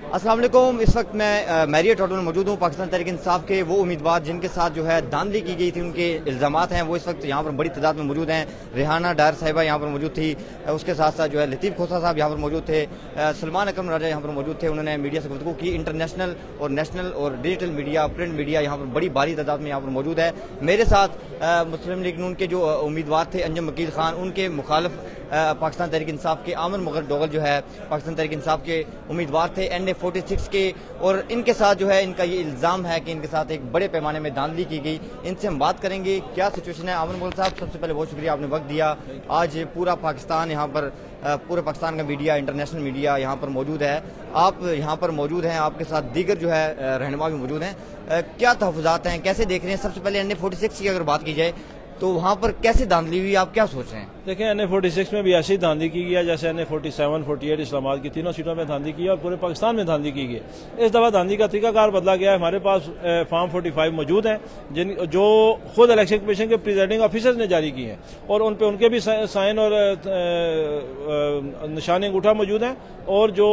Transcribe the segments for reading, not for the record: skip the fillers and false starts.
अस्सलाम वालेकुम। इस वक्त मैं मैरियट होटल में मौजूद हूँ। पाकिस्तान तहरीक इंसाफ के वो उम्मीदवार जिनके साथ जो है धांधली की गई थी, उनके इल्ज़ामात हैं, वो इस वक्त यहाँ पर बड़ी तादाद में मौजूद हैं। रेहाना डायर साहिबा यहाँ पर मौजूद थी, उसके साथ साथ जो है लतीफ़ खोसा साहब यहाँ पर मौजूद थे, सलमान अकरम राजा यहाँ पर मौजूद थे। उन्होंने मीडिया से गुफ्तगू की। इंटरनेशनल और नेशनल और डिजिटल मीडिया, प्रिंट मीडिया यहाँ पर बड़ी भारी तादाद में यहाँ पर मौजूद है। मेरे साथ मुस्लिम लीग नून के जो उम्मीदवार थे अंजम वकील खान, उनके मुखालिफ पाकिस्तान तहरीक इंसाफ के आमिर मुग़ल डोगल जो है पाकिस्तान तहरीक इंसाफ के उम्मीदवार थे NA46 के, और इनके साथ जो है इनका ये इल्ज़ाम है कि इनके साथ एक बड़े पैमाने में धांधली की गई। इनसे हम बात करेंगे क्या सिचुएशन है। आमिर मुग़ल साहब, सबसे पहले बहुत शुक्रिया, आपने वक्त दिया। आज पूरा पाकिस्तान यहाँ पर, पूरे पाकिस्तान का मीडिया, इंटरनेशनल मीडिया यहाँ पर मौजूद है, आप यहाँ पर मौजूद हैं, आपके साथ दीगर जो है रहनुमा भी मौजूद हैं। क्या तहफ़्फ़ुज़ात हैं, कैसे देख रहे हैं? सबसे पहले NA46 की अगर बात की जाए तो वहाँ पर कैसे धांधली हुई, आप क्या सोच रहे हैं? देखिए, NA46 में भी ऐसी ही धांधली की गई है जैसे NA47, 48 इस्लामाबाद की तीनों सीटों में धांधली की है और पूरे पाकिस्तान में धांधली की गई है। इस दफ़ा धांधली का तरीकाकार बदला गया है। हमारे पास फॉर्म 45 मौजूद हैं जो खुद इलेक्शन कमीशन के प्रिजाइडिंग ऑफिसर्स ने जारी की हैं, और उन पे उनके भी साइन और निशानी अंगूठा मौजूद हैं, और जो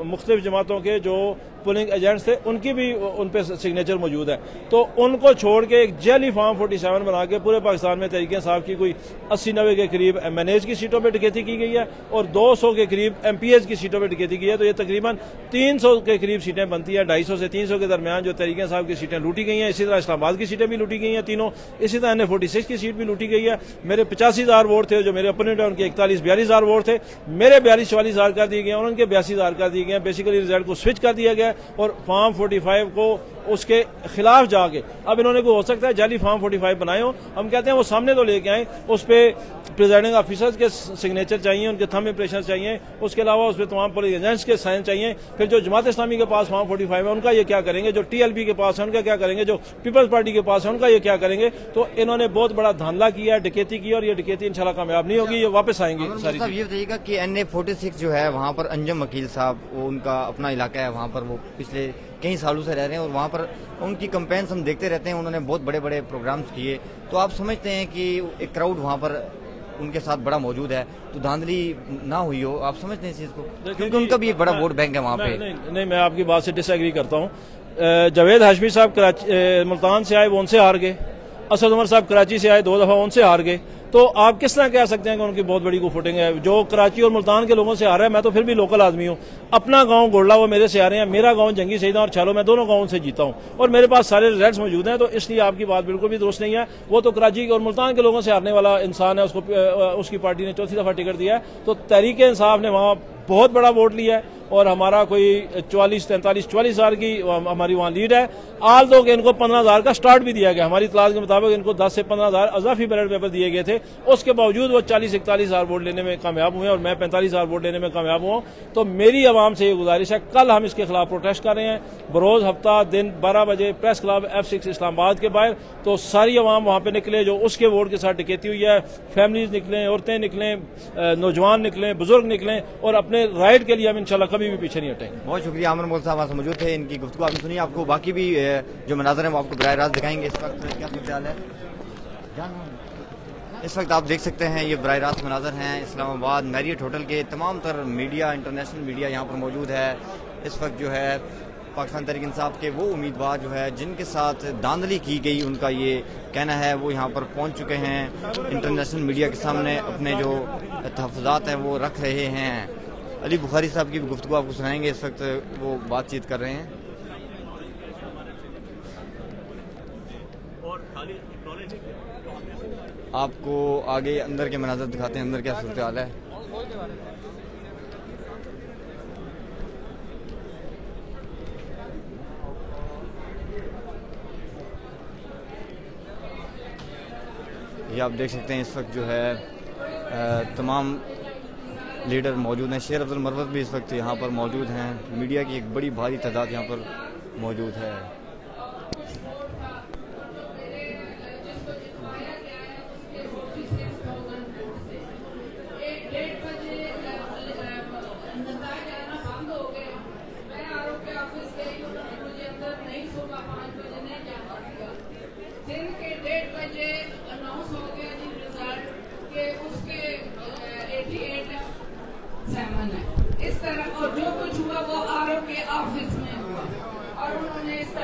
मुख्तलिफ जमातों के जो पोलिंग एजेंट्स थे उनकी भी उन पे सिग्नेचर मौजूद है। तो उनको छोड़ के एक जैली फॉर्म 47 बना के पूरे पाकिस्तान में तहरीक इंसाफ की कोई 80-90 के करीब MNAs की सीटों पे डकैती की गई है और 200 के करीब MPAs की सीटों पे डकैती की है। तो ये तकरीबन 300 के करीब सीटें बनती हैं। 250 से 300 के दरमियान जो तहरीक इंसाफ की सीटें लूटी गई हैं। इसी तरह इस्लामाबाद की सीटें भी लूटी गई हैं तीनों। इसी तरह NA46 की सीट भी लूटी गई है। मेरे 85,000 वोट थे, जो मेरे अपोनेंट है उनके 41-42,000 वोट थे, मेरे 42-44,000 कर दिए गए और उनके 82,000 कर दिए गए। बेसिकली रिजल्ट को स्विच कर दिया गया और फॉर्म 45 को उसके खिलाफ जाके अब इन्होंने को हो सकता है जाली फॉर्म 45 बनाए हो। हम कहते हैं वो सामने तो लेके आए, उस पर प्रिजाइडिंग ऑफिसर्स के सिग्नेचर चाहिए, उनके थंब इंप्रेशन चाहिए, उसके अलावा उस पर तमाम पुलिस एजेंट्स के साइन चाहिए। फिर जो जमात इस्लामी के पास फॉर्म 45 है उनका ये क्या करेंगे, जो TLP के पास है उनका क्या करेंगे, जो पीपल्स पार्टी के पास है उनका ये क्या करेंगे। तो इन्होंने बहुत बड़ा धांधला किया, डकैती की, और ये डकैती इंशाल्लाह कामयाब नहीं होगी, ये वापस आएंगे। साहब ये बताइएगा कि NA46 जो है वहाँ पर अंजम वकील साहब, वो उनका अपना इलाका है, वहाँ पर वो पिछले कई सालों से रह रहे हैं और वहाँ पर उनकी कैंपेन्स हम देखते रहते हैं। उन्होंने बहुत बड़े बड़े प्रोग्राम्स किए। तो आप समझते हैं कि एक क्राउड वहाँ पर उनके साथ बड़ा मौजूद है, तो धांधली ना हुई हो? आप समझते हैं इस चीज़ को? क्योंकि उनका भी एक बड़ा वोट बैंक है वहाँ पे। नहीं, मैं आपकी बात से डिसएग्री करता हूँ। जावेद हाशमी साहब मुल्तान से आए, वो उनसे हार गए। असद उमर साहब कराची से आए, 2 दफा उनसे हार गए। तो आप किस तरह कह सकते हैं कि उनकी बहुत बड़ी को फुटिंग है? जो कराची और मुल्तान के लोगों से आ रहा है, मैं तो फिर भी लोकल आदमी हूँ। अपना गांव गोड़ला वो मेरे से आ रहे हैं, मेरा गांव जंगी सईदा और छालो, मैं दोनों गांवों से जीता हूँ और मेरे पास सारे रिजल्ट्स मौजूद हैं। तो इसलिए आपकी बात बिल्कुल भी दुरुस्त नहीं है। वो तो कराची और मुल्तान के लोगों से हारने वाला इंसान है, उसकी पार्टी ने 4थी दफा टिकट दिया है। तो तहरीक इंसाफ ने वहाँ बहुत बड़ा वोट लिया है और हमारा कोई 44 की हमारी वहाँ लीड है। आल दो के इनको 15,000 का स्टार्ट भी दिया गया। हमारी इतलात के मुताबिक इनको 10 से 15,000 अजाफी बैलेट पेपर दिए गए थे। उसके बावजूद वो 40-41,000 वोट लेने में कामयाब हुए और मैं 45,000 वोट लेने में कामयाब हुआ। तो मेरी आवाम से ये गुजारिश है, कल हम इसके खिलाफ प्रोटेस्ट कर रहे हैं बरोज हफ्ता दिन 12 बजे प्रेस क्लब F6 इस्लामाबाद के बाहर। तो सारी आवाम वहाँ पे निकले जो उसके वोट के साथ डकैती हुई है। फैमिलीज निकलें, औरतें निकलें, नौजवान निकलें, बुजुर्ग निकलें और अपने राइट के लिए हम इंशाल्लाह कभी भी पीछे नहीं हटेंगे। बहुत शुक्रिया। आमिर मुग़ल साहब मौजूद थे, इनकी गुफ्तगू आपने सुनी। आपको बाकी भी जो मनाज़र हैं वो आपको बराह रास्त दिखाएंगे। इस वक्त क्या सूरत-ए-हाल है, इस वक्त आप देख सकते हैं, ये बराह रास्त मनाज़र हैं इस्लामाबाद मैरियट होटल के। तमाम तर मीडिया, इंटरनेशनल मीडिया यहाँ पर मौजूद है। इस वक्त जो है पाकिस्तान तहरीक इंसाफ के वो उम्मीदवार जो है जिनके साथ धांधली की गई, उनका ये कहना है, वो यहाँ पर पहुँच चुके हैं। इंटरनेशनल मीडिया के सामने अपने जो तहफ़्फ़ुज़ात हैं वो रख रहे हैं। अली बुखारी साहब की भी गुफ्तगू आपको सुनाएंगे। इस वक्त वो बातचीत कर रहे हैं। आपको आगे अंदर के मनाज़र दिखाते हैं, अंदर क्या सूरत हाल है। ये आप देख सकते हैं, इस वक्त जो है तमाम लीडर मौजूद हैं। शेर अब्दुल मरवत भी इस वक्त यहाँ पर मौजूद हैं। मीडिया की एक बड़ी भारी तादाद यहाँ पर मौजूद है। इस तरह और जो कुछ हुआ वो आरोप के